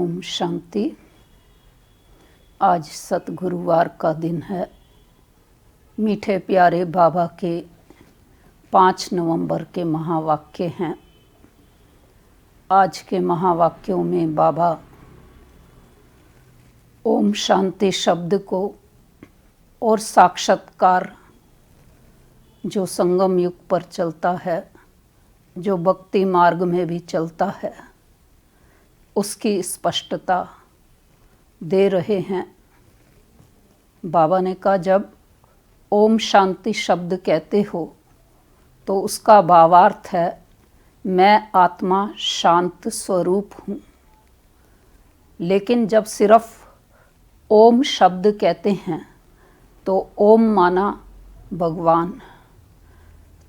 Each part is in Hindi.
ओम शांति। आज सतगुरुवार का दिन है। मीठे प्यारे बाबा के 5 नवंबर के महावाक्य हैं। आज के महावाक्यों में बाबा ओम शांति शब्द को और साक्षात्कार जो संगम युग पर चलता है, जो भक्ति मार्ग में भी चलता है, उसकी स्पष्टता दे रहे हैं। बाबा ने कहा, जब ओम शांति शब्द कहते हो तो उसका भावार्थ है मैं आत्मा शांत स्वरूप हूँ। लेकिन जब सिर्फ ओम शब्द कहते हैं तो ओम माना भगवान।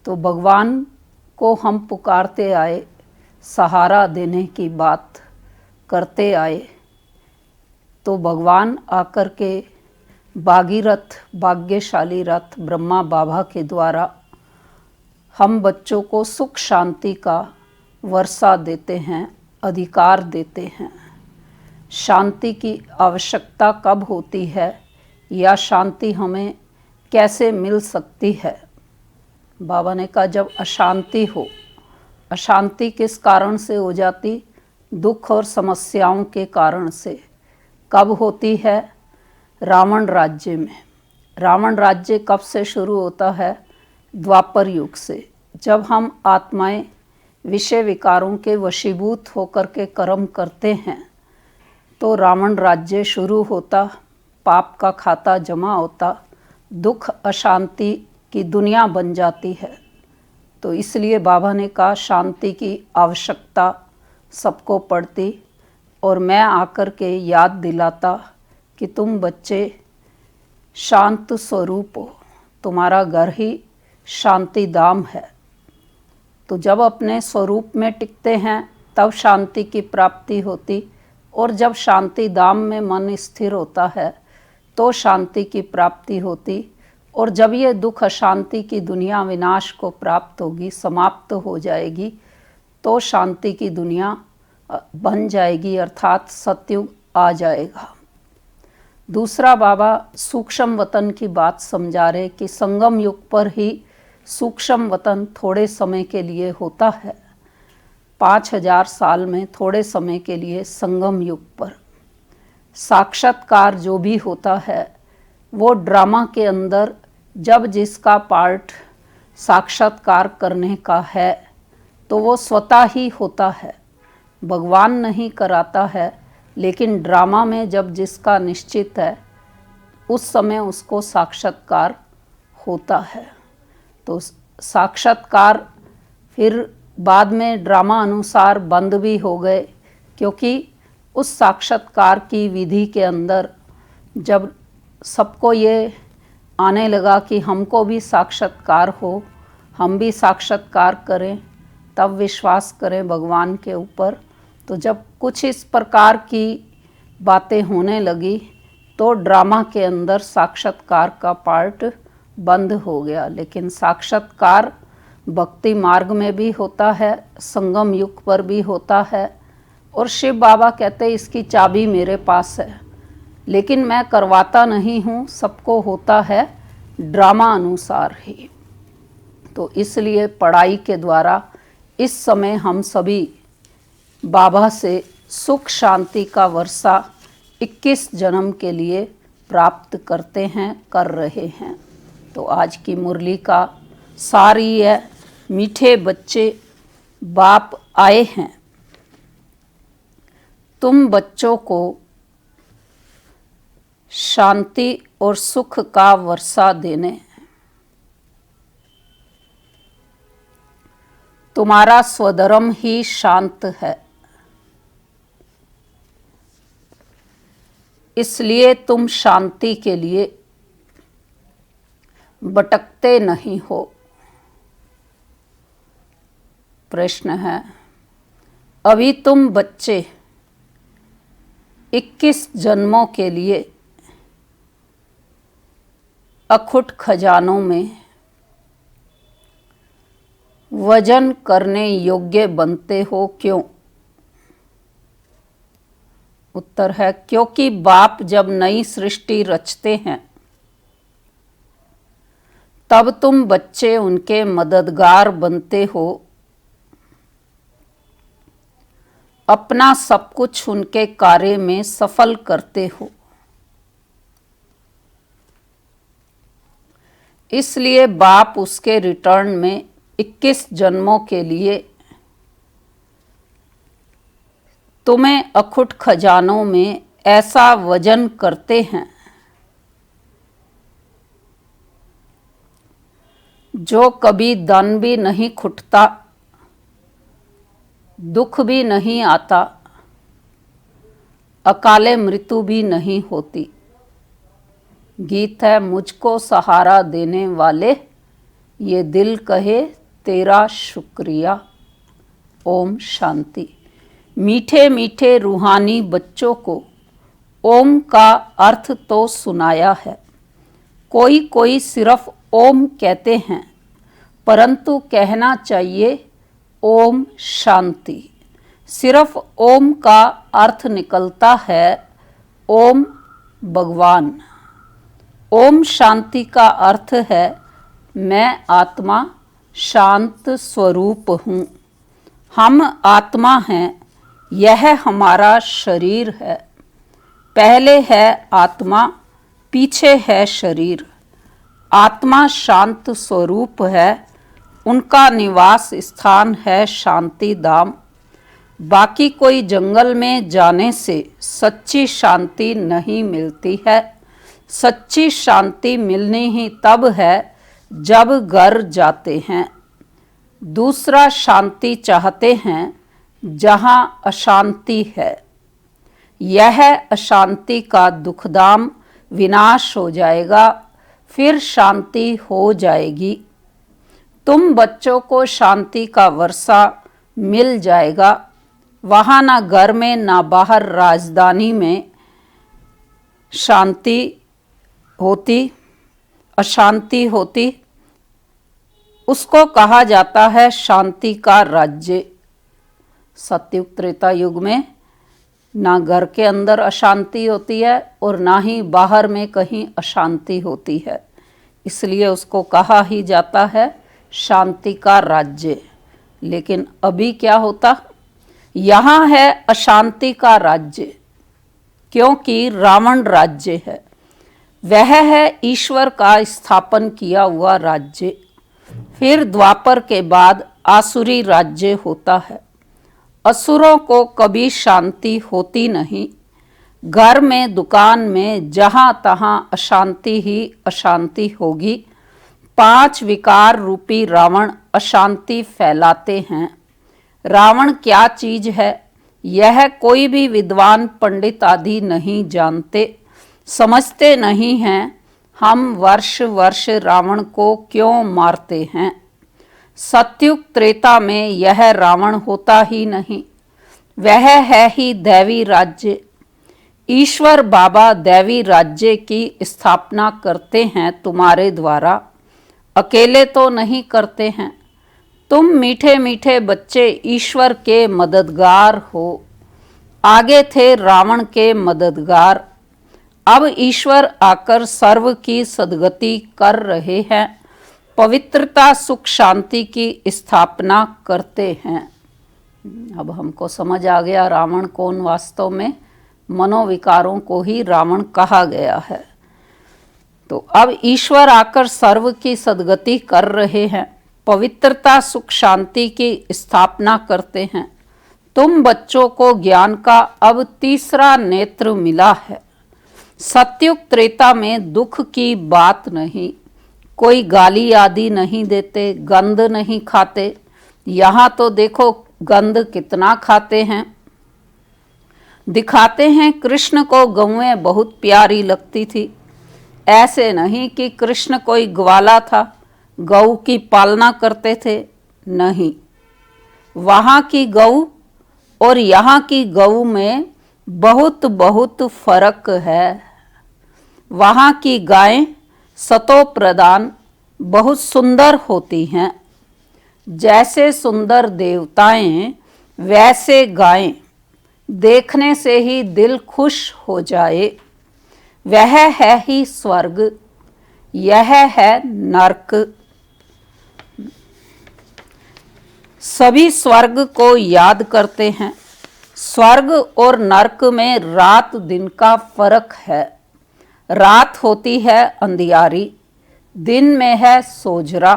तो भगवान को हम पुकारते आए, सहारा देने की बात करते आए, तो भगवान आकर के भागीरथ भाग्यशाली रथ ब्रह्मा बाबा के द्वारा हम बच्चों को सुख शांति का वर्षा देते हैं, अधिकार देते हैं। शांति की आवश्यकता कब होती है या शांति हमें कैसे मिल सकती है? बाबा ने कहा, जब अशांति हो। अशांति किस कारण से हो जाती? दुख और समस्याओं के कारण से। कब होती है? रावण राज्य में। रावण राज्य कब से शुरू होता है? द्वापर युग से। जब हम आत्माएं विषय विकारों के वशीभूत होकर के कर्म करते हैं तो रावण राज्य शुरू होता, पाप का खाता जमा होता, दुख अशांति की दुनिया बन जाती है। तो इसलिए बाबा ने कहा शांति की आवश्यकता सबको पड़ती, और मैं आकर के याद दिलाता कि तुम बच्चे शांत स्वरूप हो, तुम्हारा घर ही शांति धाम है। तो जब अपने स्वरूप में टिकते हैं तब शांति की प्राप्ति होती, और जब शांति धाम में मन स्थिर होता है तो शांति की प्राप्ति होती। और जब ये दुख अशांति की दुनिया विनाश को प्राप्त होगी, समाप्त हो जाएगी, तो शांति की दुनिया बन जाएगी, अर्थात सतयुग आ जाएगा। दूसरा, बाबा सूक्ष्म वतन की बात समझा रहे कि संगम युग पर ही सूक्ष्म वतन थोड़े समय के लिए होता है। 5000 साल में थोड़े समय के लिए संगम युग पर। साक्षात्कार जो भी होता है वो ड्रामा के अंदर, जब जिसका पार्ट साक्षात्कार करने का है तो वो स्वतः ही होता है, भगवान नहीं कराता है। लेकिन ड्रामा में जब जिसका निश्चित है उस समय उसको साक्षात्कार होता है। तो साक्षात्कार फिर बाद में ड्रामा अनुसार बंद भी हो गए, क्योंकि उस साक्षात्कार की विधि के अंदर जब सबको ये आने लगा कि हमको भी साक्षात्कार हो, हम भी साक्षात्कार करें, तब विश्वास करें भगवान के ऊपर। तो जब कुछ इस प्रकार की बातें होने लगी तो ड्रामा के अंदर साक्षात्कार का पार्ट बंद हो गया। लेकिन साक्षात्कार भक्ति मार्ग में भी होता है, संगम युग पर भी होता है। और शिव बाबा कहते इसकी चाबी मेरे पास है, लेकिन मैं करवाता नहीं हूँ, सबको होता है ड्रामा अनुसार ही। तो इसलिए पढ़ाई के द्वारा इस समय हम सभी बाबा से सुख शांति का वर्षा 21 जन्म के लिए प्राप्त करते हैं, कर रहे हैं। तो आज की मुरली का सार ही है, मीठे बच्चे बाप आए हैं, तुम बच्चों को शांति और सुख का वर्षा देने। तुम्हारा स्वधर्म ही शांत है, इसलिए तुम शांति के लिए भटकते नहीं हो। प्रश्न है, अभी तुम बच्चे 21 जन्मों के लिए अखुट खजानों में वजन करने योग्य बनते हो, क्यों? उत्तर है क्योंकि बाप जब नई सृष्टि रचते हैं तब तुम बच्चे उनके मददगार बनते हो, अपना सब कुछ उनके कार्य में सफल करते हो। इसलिए बाप उसके रिटर्न में 21 जन्मों के लिए तुम्हें अखुट खजानों में ऐसा वजन करते हैं जो कभी धन भी नहीं खुटता, दुख भी नहीं आता, अकाले मृत्यु भी नहीं होती। गीत है मुझको सहारा देने वाले, ये दिल कहे तेरा शुक्रिया। ओम शांति। मीठे मीठे रूहानी बच्चों को ओम का अर्थ तो सुनाया है। कोई कोई सिर्फ ओम कहते हैं, परंतु कहना चाहिए ओम शांति। सिर्फ ओम का अर्थ निकलता है ओम भगवान। ओम शांति का अर्थ है मैं आत्मा शांत स्वरूप हूँ। हम आत्मा हैं, यह हमारा शरीर है। पहले है आत्मा, पीछे है शरीर। आत्मा शांत स्वरूप है, उनका निवास स्थान है शांति धाम। बाकी कोई जंगल में जाने से सच्ची शांति नहीं मिलती है। सच्ची शांति मिलनी ही तब है जब घर जाते हैं। दूसरा शांति चाहते हैं जहाँ अशांति है। यह अशांति का दुखदाम विनाश हो जाएगा, फिर शांति हो जाएगी। तुम बच्चों को शांति का वर्षा मिल जाएगा। वहाँ ना घर में ना बाहर राजधानी में शांति होती, अशांति होती। उसको कहा जाता है शांति का राज्य। सतयुग त्रेता युग में ना घर के अंदर अशांति होती है और ना ही बाहर में कहीं अशांति होती है, इसलिए उसको कहा ही जाता है शांति का राज्य। लेकिन अभी क्या होता, यहाँ है अशांति का राज्य, क्योंकि रावण राज्य है। वह है ईश्वर का स्थापन किया हुआ राज्य। फिर द्वापर के बाद आसुरी राज्य होता है। असुरों को कभी शांति होती नहीं। घर में, दुकान में, जहाँ तहाँ अशांति ही अशांति होगी। 5 विकार रूपी रावण अशांति फैलाते हैं। रावण क्या चीज है, यह कोई भी विद्वान पंडित आदि नहीं जानते, समझते नहीं हैं। हम वर्ष वर्ष रावण को क्यों मारते हैं। सतयुग त्रेता में यह रावण होता ही नहीं, वह है ही दैवी राज्य। ईश्वर बाबा दैवी राज्य की स्थापना करते हैं तुम्हारे द्वारा, अकेले तो नहीं करते हैं। तुम मीठे मीठे बच्चे ईश्वर के मददगार हो। आगे थे रावण के मददगार, अब ईश्वर आकर सर्व की सद्गति कर रहे हैं। पवित्रता सुख शांति की स्थापना करते हैं। अब हमको समझ आ गया रावण कौन वास्तव में मनोविकारों को ही रावण कहा गया है। तो अब ईश्वर आकर सर्व की सद्गति कर रहे हैं, पवित्रता सुख शांति की स्थापना करते हैं। तुम बच्चों को ज्ञान का अब तीसरा नेत्र मिला है। सतयुग त्रेता में दुख की बात नहीं, कोई गाली आदि नहीं देते, गंध नहीं खाते। यहाँ तो देखो गंध कितना खाते हैं। दिखाते हैं कृष्ण को गौएं बहुत प्यारी लगती थी। ऐसे नहीं कि कृष्ण कोई ग्वाला था, गौ की पालना करते थे, नहीं। वहाँ की गौ और यहाँ की गौ में बहुत बहुत फर्क है। वहाँ की गायें सतो प्रदान बहुत सुंदर होती हैं। जैसे सुंदर देवताएं वैसे गायें। देखने से ही दिल खुश हो जाए, वह है ही स्वर्ग, यह है नरक। सभी स्वर्ग को याद करते हैं। स्वर्ग और नरक में रात दिन का फर्क है। रात होती है अंधियारी, दिन में है सोजरा।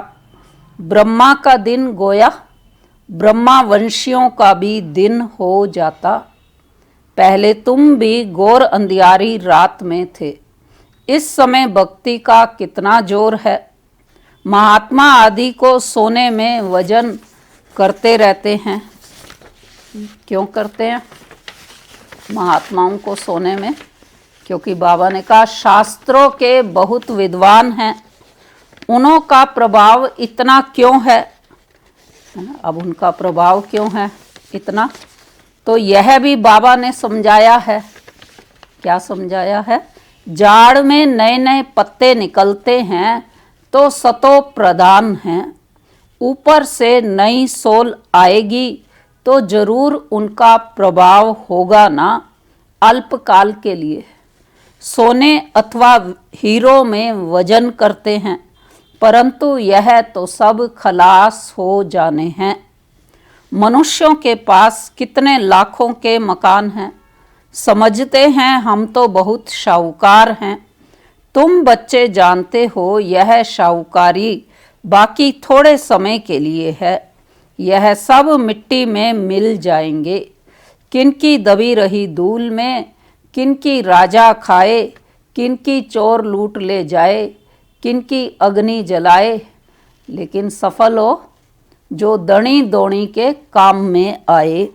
ब्रह्मा का दिन गोया, ब्रह्मा वंशियों का भी दिन हो जाता। पहले तुम भी घोर अंधियारी रात में थे। इस समय भक्ति का कितना जोर है। महात्मा आदि को सोने में वजन करते रहते हैं। क्यों करते हैं महात्माओं को सोने में? क्योंकि बाबा ने कहा शास्त्रों के बहुत विद्वान हैं, उन्हों का प्रभाव इतना क्यों है ना? अब उनका प्रभाव क्यों है इतना, तो यह भी बाबा ने समझाया है। क्या समझाया है? जाड़ में नए नए पत्ते निकलते हैं तो सतो प्रधान हैं, ऊपर से नई सोल आएगी तो जरूर उनका प्रभाव होगा ना, अल्पकाल के लिए। सोने अथवा हीरो में वजन करते हैं, परंतु यह तो सब खलास हो जाने हैं। मनुष्यों के पास कितने लाखों के मकान हैं, समझते हैं हम तो बहुत शाहूकार हैं। तुम बच्चे जानते हो यह शाहूकारी बाकी थोड़े समय के लिए है, यह सब मिट्टी में मिल जाएंगे। किनकी दबी रही धूल में, किनकी राजा खाए, किनकी चोर लूट ले जाए, किनकी अग्नि जलाए, लेकिन सफल हो जो दणी दौणी के काम में आए।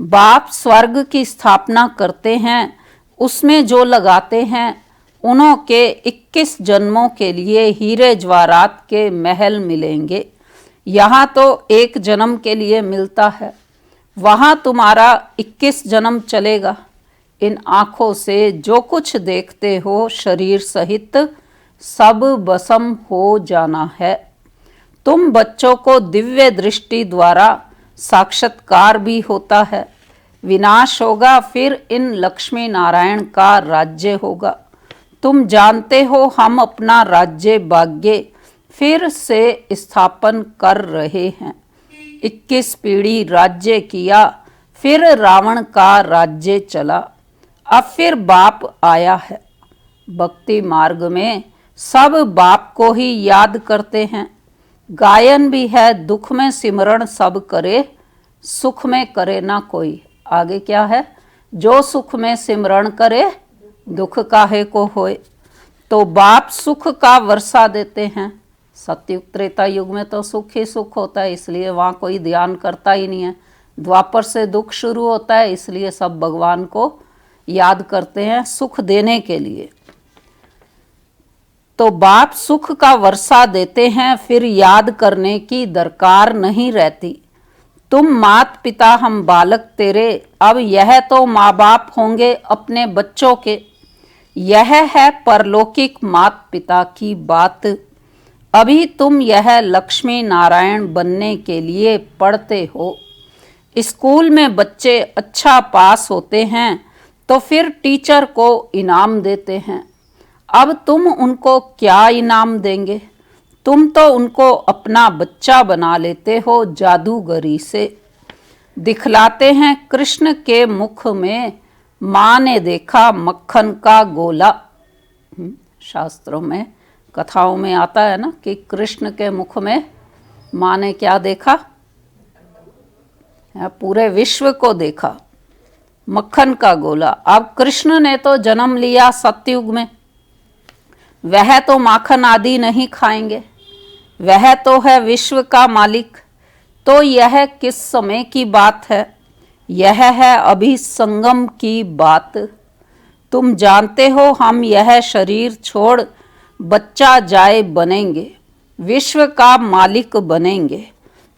बाप स्वर्ग की स्थापना करते हैं, उसमें जो लगाते हैं उन्हों के 21 जन्मों के लिए हीरे जवाहरात के महल मिलेंगे। यहाँ तो एक जन्म के लिए मिलता है, वहाँ तुम्हारा 21 जन्म चलेगा। इन आँखों से जो कुछ देखते हो शरीर सहित सब भस्म हो जाना है। तुम बच्चों को दिव्य दृष्टि द्वारा साक्षात्कार भी होता है। विनाश होगा फिर इन लक्ष्मी नारायण का राज्य होगा। तुम जानते हो हम अपना राज्य भाग्य फिर से स्थापन कर रहे हैं। 21 पीढ़ी राज्य किया, फिर रावण का राज्य चला, अब फिर बाप आया है। भक्ति मार्ग में सब बाप को ही याद करते हैं। गायन भी है, दुख में सिमरण सब करे, सुख में करे ना कोई। आगे क्या है? जो सुख में सिमरण करे, दुख काहे को होए। तो बाप सुख का वर्षा देते हैं। सतयुग त्रेता युग में तो सुख ही सुख होता है, इसलिए वहाँ कोई ध्यान करता ही नहीं है। द्वापर से दुख शुरू होता है, इसलिए सब भगवान को याद करते हैं सुख देने के लिए। तो बाप सुख का वर्षा देते हैं, फिर याद करने की दरकार नहीं रहती। तुम मात पिता हम बालक तेरे, अब यह तो माँ बाप होंगे अपने बच्चों के। यह है परलौकिक मात पिता की बात। अभी तुम यह लक्ष्मी नारायण बनने के लिए पढ़ते हो। स्कूल में बच्चे अच्छा पास होते हैं तो फिर टीचर को इनाम देते हैं। अब तुम उनको क्या इनाम देंगे? तुम तो उनको अपना बच्चा बना लेते हो जादूगरी से। दिखलाते हैं कृष्ण के मुख में माँ ने देखा मक्खन का गोला। शास्त्रों में कथाओं में आता है ना कि कृष्ण के मुख में माँ ने क्या देखा? पूरे विश्व को देखा, मक्खन का गोला। अब कृष्ण ने तो जन्म लिया सतयुग में, वह तो माखन आदि नहीं खाएंगे, वह तो है विश्व का मालिक। तो यह किस समय की बात है? यह है अभी संगम की बात। तुम जानते हो हम यह शरीर छोड़ बच्चा जाए बनेंगे, विश्व का मालिक बनेंगे।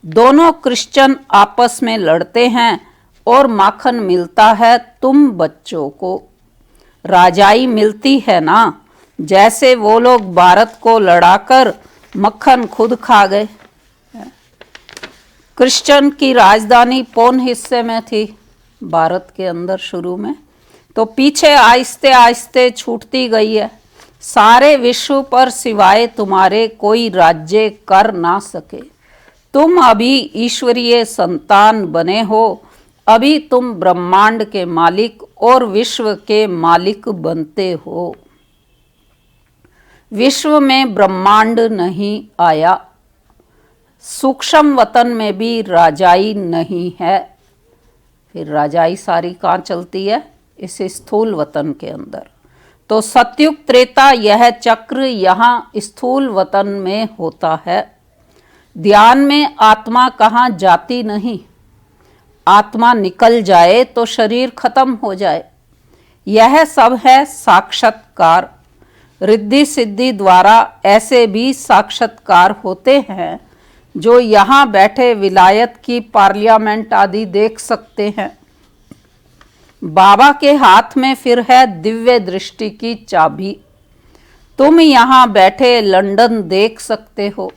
दोनों क्रिश्चियन आपस में लड़ते हैं और माखन मिलता है तुम बच्चों को। राजाई मिलती है ना, जैसे वो लोग भारत को लड़ाकर मक्खन खुद खा गए। क्रिश्चियन की राजधानी कौन हिस्से में थी? भारत के अंदर शुरू में, तो पीछे आहिस्ते आहिस्ते छूटती गई है। सारे विश्व पर सिवाय तुम्हारे कोई राज्य कर ना सके। तुम अभी ईश्वरीय संतान बने हो, अभी तुम ब्रह्मांड के मालिक और विश्व के मालिक बनते हो। विश्व में ब्रह्मांड नहीं आया, सूक्ष्म वतन में भी राजाई नहीं है। फिर राजाई सारी कहाँ चलती है? इस स्थूल वतन के अंदर। तो सतयुग त्रेता यह चक्र यहाँ स्थूल वतन में होता है। ध्यान में आत्मा कहाँ जाती नहीं। आत्मा निकल जाए तो शरीर खत्म हो जाए। यह सब है साक्षात्कार। रिद्धि सिद्धि द्वारा ऐसे भी साक्षात्कार होते हैं जो यहाँ बैठे विलायत की पार्लियामेंट आदि देख सकते हैं। बाबा के हाथ में फिर है दिव्य दृष्टि की चाबी। तुम यहाँ बैठे लंदन देख सकते हो।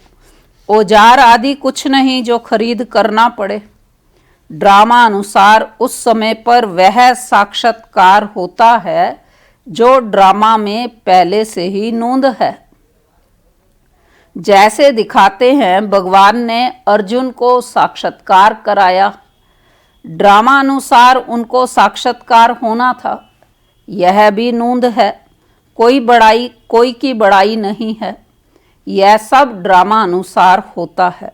औजार आदि कुछ नहीं जो खरीद करना पड़े। ड्रामा अनुसार उस समय पर वह साक्षात्कार होता है जो ड्रामा में पहले से ही नोंद है। जैसे दिखाते हैं भगवान ने अर्जुन को साक्षात्कार कराया, ड्रामा अनुसार उनको साक्षात्कार होना था। यह भी नोंद है। कोई की बड़ाई नहीं है। यह सब ड्रामा अनुसार होता है।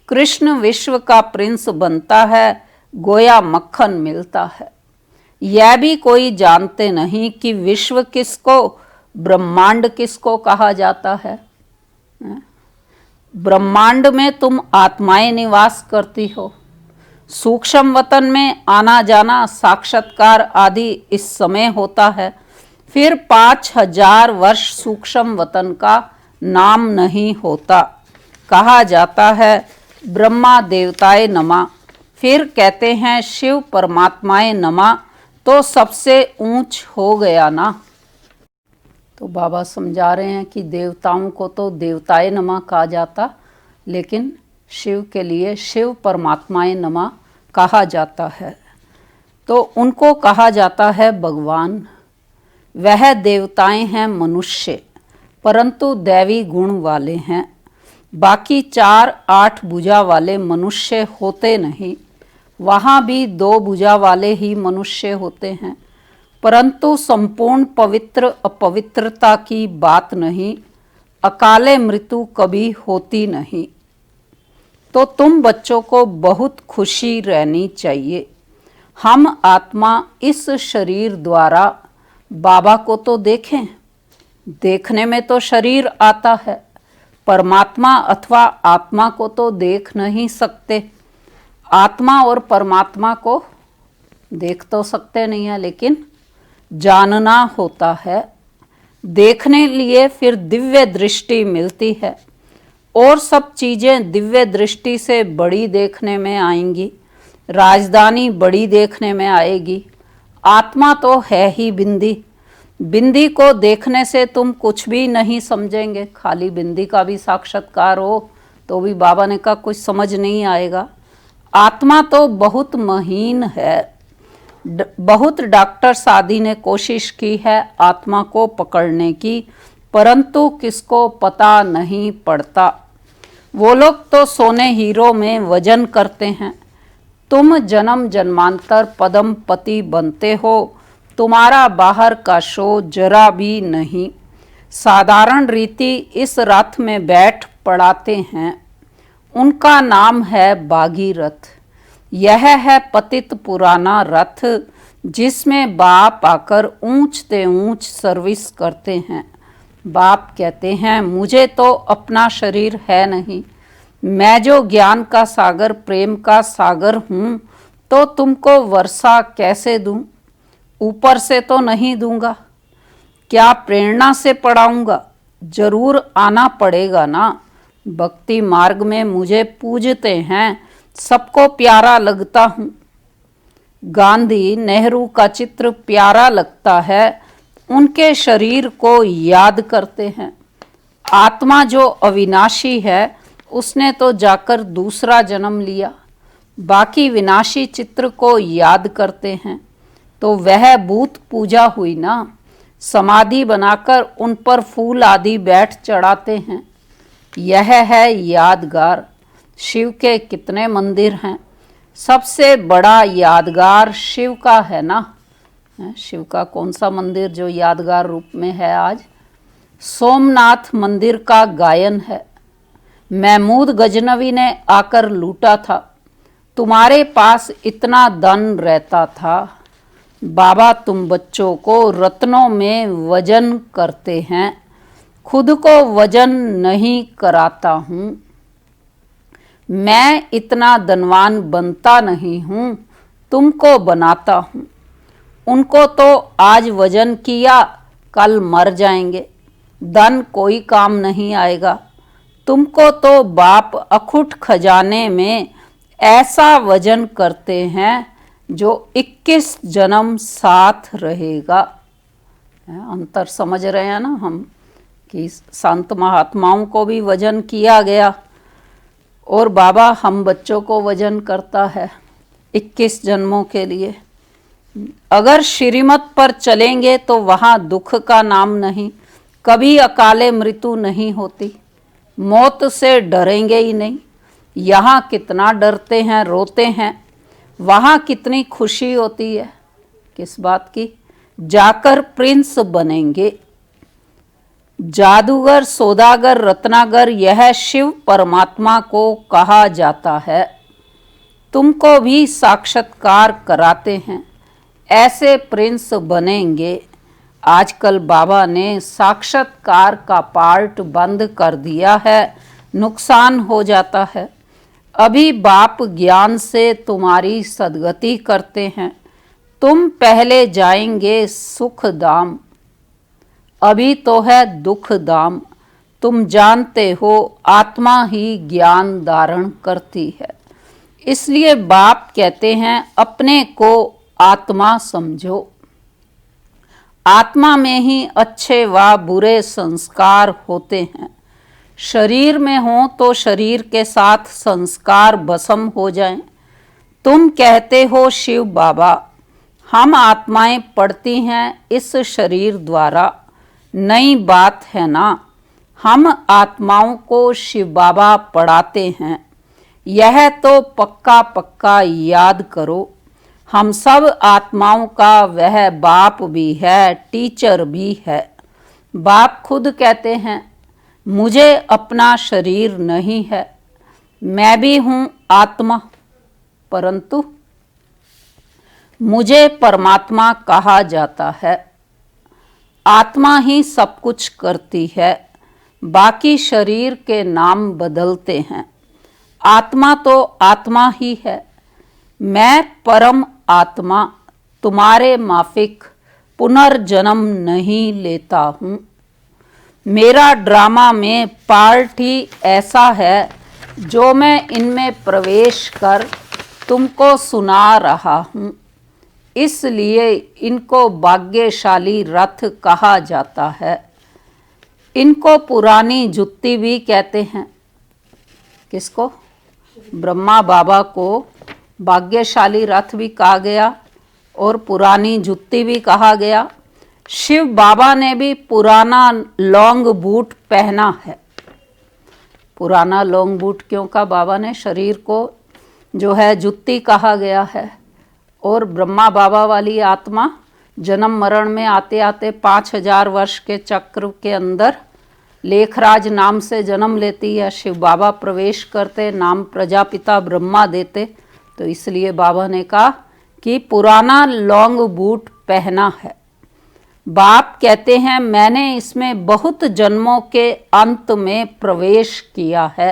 कृष्ण विश्व का प्रिंस बनता है, गोया मक्खन मिलता है। यह भी कोई जानते नहीं कि विश्व किसको, ब्रह्मांड किसको कहा जाता है। ब्रह्मांड में तुम आत्माएं निवास करती हो। सूक्ष्म वतन में आना जाना, साक्षात्कार आदि इस समय होता है। फिर 5000 वर्ष सूक्ष्म वतन का नाम नहीं होता। कहा जाता है ब्रह्मा देवताए नमा, फिर कहते हैं शिव परमात्माए नमा, तो सबसे ऊंच हो गया ना। तो बाबा समझा रहे हैं कि देवताओं को तो देवताए नमा कहा जाता, लेकिन शिव के लिए शिव परमात्माए नमा कहा जाता है। तो उनको कहा जाता है भगवान। वह देवताएं हैं मनुष्य, परंतु दैवी गुण वाले हैं। बाकी 4-8 भुजा वाले मनुष्य होते नहीं। वहाँ भी 2 भुजा वाले ही मनुष्य होते हैं, परंतु संपूर्ण पवित्र अपवित्रता की बात नहीं। अकाले मृत्यु कभी होती नहीं। तो तुम बच्चों को बहुत खुशी रहनी चाहिए। हम आत्मा इस शरीर द्वारा बाबा को तो देखें। देखने में तो शरीर आता है, परमात्मा अथवा आत्मा को तो देख नहीं सकते। आत्मा और परमात्मा को देख तो सकते नहीं है, लेकिन जानना होता है। देखने लिए फिर दिव्य दृष्टि मिलती है, और सब चीज़ें दिव्य दृष्टि से बड़ी देखने में आएंगी। राजधानी बड़ी देखने में आएगी। आत्मा तो है ही बिंदी। बिंदी को देखने से तुम कुछ भी नहीं समझेंगे। खाली बिंदी का भी साक्षात्कार हो तो भी बाबा ने कहा कुछ समझ नहीं आएगा। आत्मा तो बहुत महीन है। बहुत डॉक्टर आदि ने कोशिश की है आत्मा को पकड़ने की, परंतु किसको पता नहीं पड़ता। वो लोग तो सोने हीरो में वजन करते हैं। तुम जन्म जन्मांतर पदम पति बनते हो। तुम्हारा बाहर का शो जरा भी नहीं। साधारण रीति इस रथ में बैठ पड़ाते हैं। उनका नाम है भागीरथ। यह है पतित पुराना रथ, जिसमें बाप आकर ऊंचते ऊंच सर्विस करते हैं। बाप कहते हैं मुझे तो अपना शरीर है नहीं। मैं जो ज्ञान का सागर, प्रेम का सागर हूँ, तो तुमको वर्षा कैसे दूँ? ऊपर से तो नहीं दूंगा। क्या प्रेरणा से पढ़ाऊंगा? जरूर आना पड़ेगा ना। भक्ति मार्ग में मुझे पूजते हैं, सबको प्यारा लगता हूँ। गांधी नेहरू का चित्र प्यारा लगता है, उनके शरीर को याद करते हैं। आत्मा जो अविनाशी है, उसने तो जाकर दूसरा जन्म लिया। बाकी विनाशी चित्र को याद करते हैं तो वह भूत पूजा हुई ना। समाधि बनाकर उन पर फूल आदि बैठ चढ़ाते हैं, यह है यादगार। शिव के कितने मंदिर हैं, सबसे बड़ा यादगार शिव का है ना। शिव का कौन सा मंदिर जो यादगार रूप में है आज? सोमनाथ मंदिर का गायन है। महमूद गजनवी ने आकर लूटा था, तुम्हारे पास इतना धन रहता था। बाबा तुम बच्चों को रत्नों में वजन करते हैं, खुद को वजन नहीं कराता हूँ। मैं इतना धनवान बनता नहीं हूँ, तुमको बनाता हूँ। उनको तो आज वजन किया, कल मर जाएंगे, धन कोई काम नहीं आएगा। तुमको तो बाप अखुट खजाने में ऐसा वजन करते हैं जो 21 जन्म साथ रहेगा। अंतर समझ रहे हैं ना हम कि संत महात्माओं को भी वजन किया गया और बाबा हम बच्चों को वजन करता है 21 जन्मों के लिए। अगर श्रीमत पर चलेंगे तो वहाँ दुख का नाम नहीं, कभी अकाले मृत्यु नहीं होती, मौत से डरेंगे ही नहीं। यहाँ कितना डरते हैं, रोते हैं, वहाँ कितनी खुशी होती है। किस बात की? जाकर प्रिंस बनेंगे। जादूगर, सौदागर, रत्नागर, यह शिव परमात्मा को कहा जाता है। तुमको भी साक्षात्कार कराते हैं, ऐसे प्रिंस बनेंगे। आजकल बाबा ने साक्षात्कार का पार्ट बंद कर दिया है, नुकसान हो जाता है। अभी बाप ज्ञान से तुम्हारी सद्गति करते हैं, तुम पहले जाएंगे सुख धाम, अभी तो है दुख धाम। तुम जानते हो आत्मा ही ज्ञान धारण करती है, इसलिए बाप कहते हैं अपने को आत्मा समझो। आत्मा में ही अच्छे व बुरे संस्कार होते हैं। शरीर में हो तो शरीर के साथ संस्कार भस्म हो जाएं। तुम कहते हो शिव बाबा, हम आत्माएं पढ़ती हैं इस शरीर द्वारा, नई बात है ना। हम आत्माओं को शिव बाबा पढ़ाते हैं, यह तो पक्का पक्का याद करो। हम सब आत्माओं का वह बाप भी है, टीचर भी है। बाप खुद कहते हैं मुझे अपना शरीर नहीं है, मैं भी हूँ आत्मा, परंतु मुझे परमात्मा कहा जाता है। आत्मा ही सब कुछ करती है, बाकी शरीर के नाम बदलते हैं। आत्मा तो आत्मा ही है। मैं परम आत्मा तुम्हारे माफिक पुनर्जन्म नहीं लेता हूँ। मेरा ड्रामा में पार्ट ही ऐसा है जो मैं इनमें प्रवेश कर तुमको सुना रहा हूँ, इसलिए इनको भाग्यशाली रथ कहा जाता है। इनको पुरानी जुत्ती भी कहते हैं। किसको? ब्रह्मा बाबा को भाग्यशाली रथ भी कहा गया और पुरानी जुत्ती भी कहा गया। शिव बाबा ने भी पुराना लॉन्ग बूट पहना है। पुराना लॉन्ग बूट क्यों का? बाबा ने शरीर को जो है जुत्ती कहा गया है। और ब्रह्मा बाबा वाली आत्मा जन्म मरण में आते आते 5000 वर्ष के चक्र के अंदर लेखराज नाम से जन्म लेती है। शिव बाबा प्रवेश करते, नाम प्रजापिता ब्रह्मा देते, तो इसलिए बाबा ने कहा कि पुराना लॉन्ग बूट पहना है। बाप कहते हैं मैंने इसमें बहुत जन्मों के अंत में प्रवेश किया है।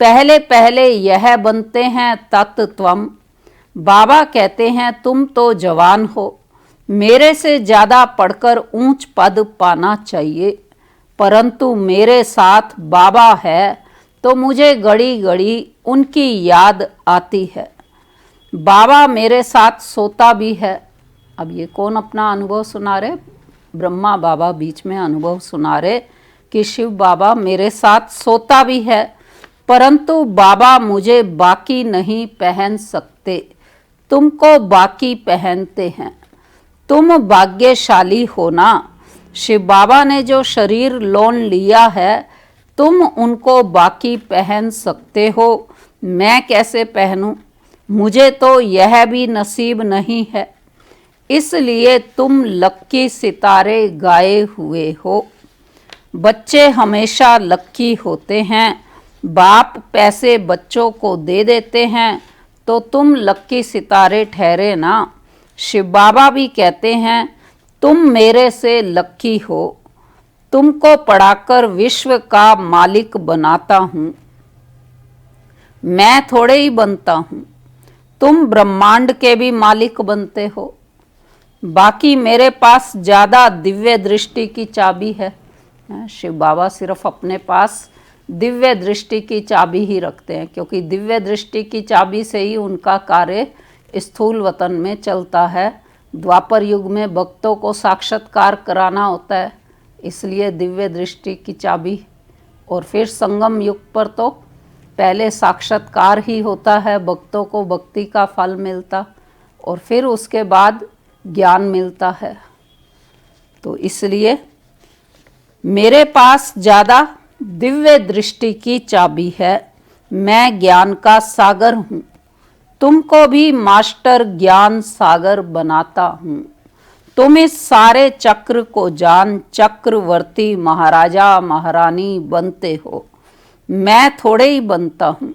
पहले पहले यह बनते हैं तत्त्वम। बाबा कहते हैं तुम तो जवान हो, मेरे से ज़्यादा पढ़कर ऊंच पद पाना चाहिए, परंतु मेरे साथ बाबा है तो मुझे घड़ी घड़ी उनकी याद आती है। बाबा मेरे साथ सोता भी है। अब ये कौन अपना अनुभव सुना रहे? ब्रह्मा बाबा बीच में अनुभव सुना रहे कि शिव बाबा मेरे साथ सोता भी है, परंतु बाबा मुझे बाकी नहीं पहन सकते, तुमको बाकी पहनते हैं। तुम भाग्यशाली हो ना, शिव बाबा ने जो शरीर लोन लिया है तुम उनको बाकी पहन सकते हो, मैं कैसे पहनूं? मुझे तो यह भी नसीब नहीं है, इसलिए तुम लक्की सितारे गाए हुए हो। बच्चे हमेशा लक्की होते हैं, बाप पैसे बच्चों को दे देते हैं, तो तुम लक्की सितारे ठहरे ना। शिव बाबा भी कहते हैं तुम मेरे से लक्की हो, तुमको पढ़ाकर विश्व का मालिक बनाता हूँ। मैं थोड़े ही बनता हूँ, तुम ब्रह्मांड के भी मालिक बनते हो। बाकी मेरे पास ज़्यादा दिव्य दृष्टि की चाबी है। शिव बाबा सिर्फ अपने पास दिव्य दृष्टि की चाबी ही रखते हैं, क्योंकि दिव्य दृष्टि की चाबी से ही उनका कार्य स्थूल वतन में चलता है। द्वापर युग में भक्तों को साक्षात्कार कराना होता है, इसलिए दिव्य दृष्टि की चाबी। और फिर संगम युग पर तो पहले साक्षात्कार ही होता है, भक्तों को भक्ति का फल मिलता और फिर उसके बाद ज्ञान मिलता है। तो इसलिए मेरे पास ज़्यादा दिव्य दृष्टि की चाबी है, मैं ज्ञान का सागर हूँ, तुमको भी मास्टर ज्ञान सागर बनाता हूँ। तुम इस सारे चक्र को जान चक्रवर्ती महाराजा महारानी बनते हो, मैं थोड़े ही बनता हूँ।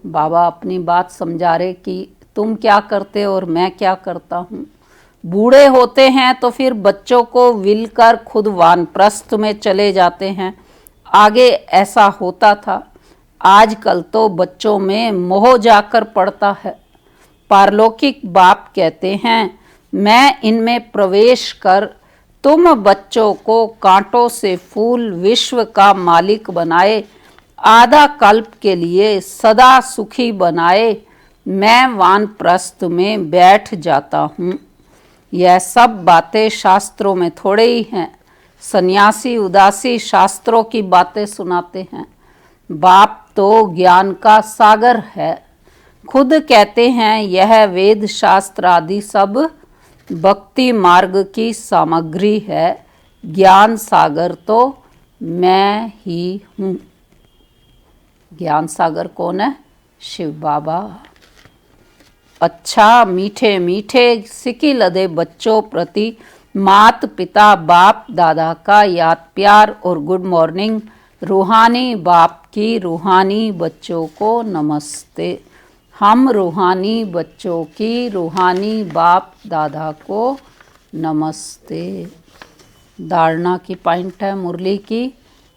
बाबा अपनी बात समझा रहे कि तुम क्या करते हो और मैं क्या करता हूँ। बूढ़े होते हैं तो फिर बच्चों को विल कर खुद वानप्रस्थ में चले जाते हैं, आगे ऐसा होता था। आजकल तो बच्चों में मोह जाकर पड़ता है। पारलौकिक बाप कहते हैं मैं इनमें प्रवेश कर तुम बच्चों को कांटों से फूल विश्व का मालिक बनाए, आधा कल्प के लिए सदा सुखी बनाए, मैं वानप्रस्थ में बैठ जाता हूँ। यह सब बातें शास्त्रों में थोड़े ही हैं। सन्यासी उदासी शास्त्रों की बातें सुनाते हैं। बाप तो ज्ञान का सागर है, खुद कहते हैं यह वेद शास्त्र आदि सब भक्ति मार्ग की सामग्री है, ज्ञान सागर तो मैं ही हूँ। ज्ञान सागर कौन है? शिव बाबा। अच्छा मीठे मीठे सिकी लदे बच्चों प्रति मात पिता बाप दादा का याद प्यार और गुड मॉर्निंग। रूहानी बाप की रूहानी बच्चों को नमस्ते। हम रूहानी बच्चों की रूहानी बाप दादा को नमस्ते। धारणा की पॉइंट है मुरली की।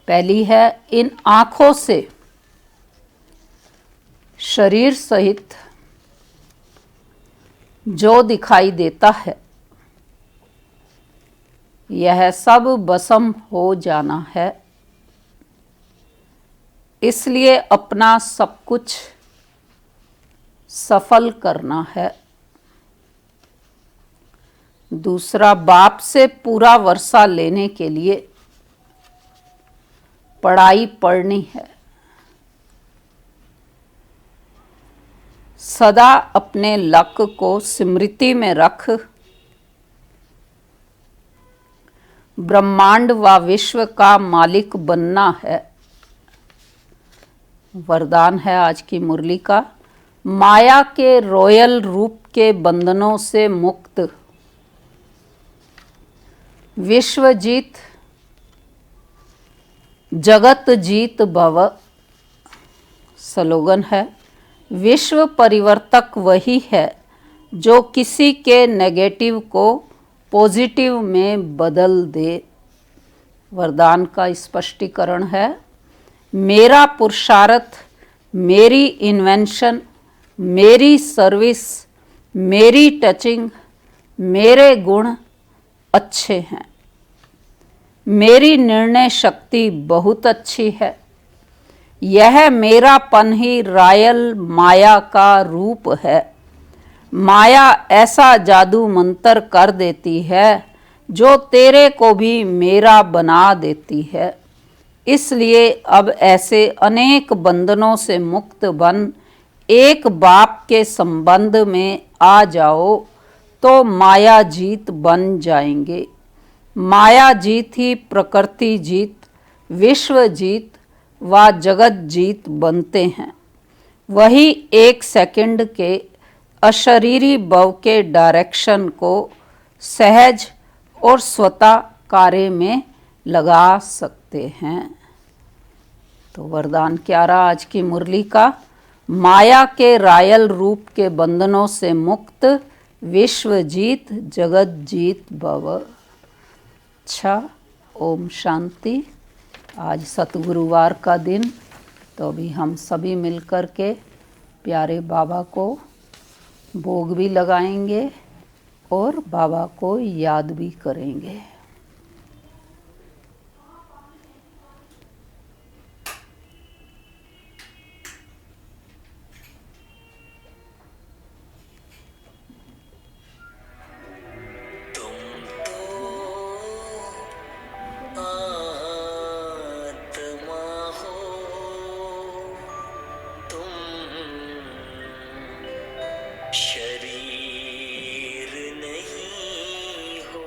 पहली है, इन आँखों से शरीर सहित जो दिखाई देता है यह सब भस्म हो जाना है, इसलिए अपना सब कुछ सफल करना है। दूसरा, बाप से पूरा वर्षा लेने के लिए पढ़ाई पढ़नी है। सदा अपने लक्ष्य को स्मृति में रख ब्रह्मांड व विश्व का मालिक बनना है। वरदान है आज की मुरली का, माया के रॉयल रूप के बंधनों से मुक्त, विश्व जीत जगत जीत भव। स्लोगन है, विश्व परिवर्तक वही है जो किसी के नेगेटिव को पॉजिटिव में बदल दे। वरदान का स्पष्टीकरण है, मेरा पुरुषार्थ, मेरी इन्वेंशन, मेरी सर्विस, मेरी टचिंग, मेरे गुण अच्छे हैं, मेरी निर्णय शक्ति बहुत अच्छी है। यह मेरापन ही रॉयल माया का रूप है। माया ऐसा जादू मंत्र कर देती है जो तेरे को भी मेरा बना देती है। इसलिए अब ऐसे अनेक बंधनों से मुक्त बन एक बाप के संबंध में आ जाओ तो माया जीत बन जाएंगे। माया जीत ही प्रकृति जीत, विश्व जीत व जगत जीत बनते हैं। वही एक सेकंड के अशरीरी भव के डायरेक्शन को सहज और स्वतः कार्य में लगा सकते हैं। तो वरदान क्या रहा आज की मुरली का? माया के रायल रूप के बंधनों से मुक्त, विश्व जीत जगत जीत भव। अच्छा, ओम शांति। आज सतगुरुवार का दिन, तो अभी हम सभी मिलकर के प्यारे बाबा को भोग भी लगाएंगे और बाबा को याद भी करेंगे। शरीर नहीं हो,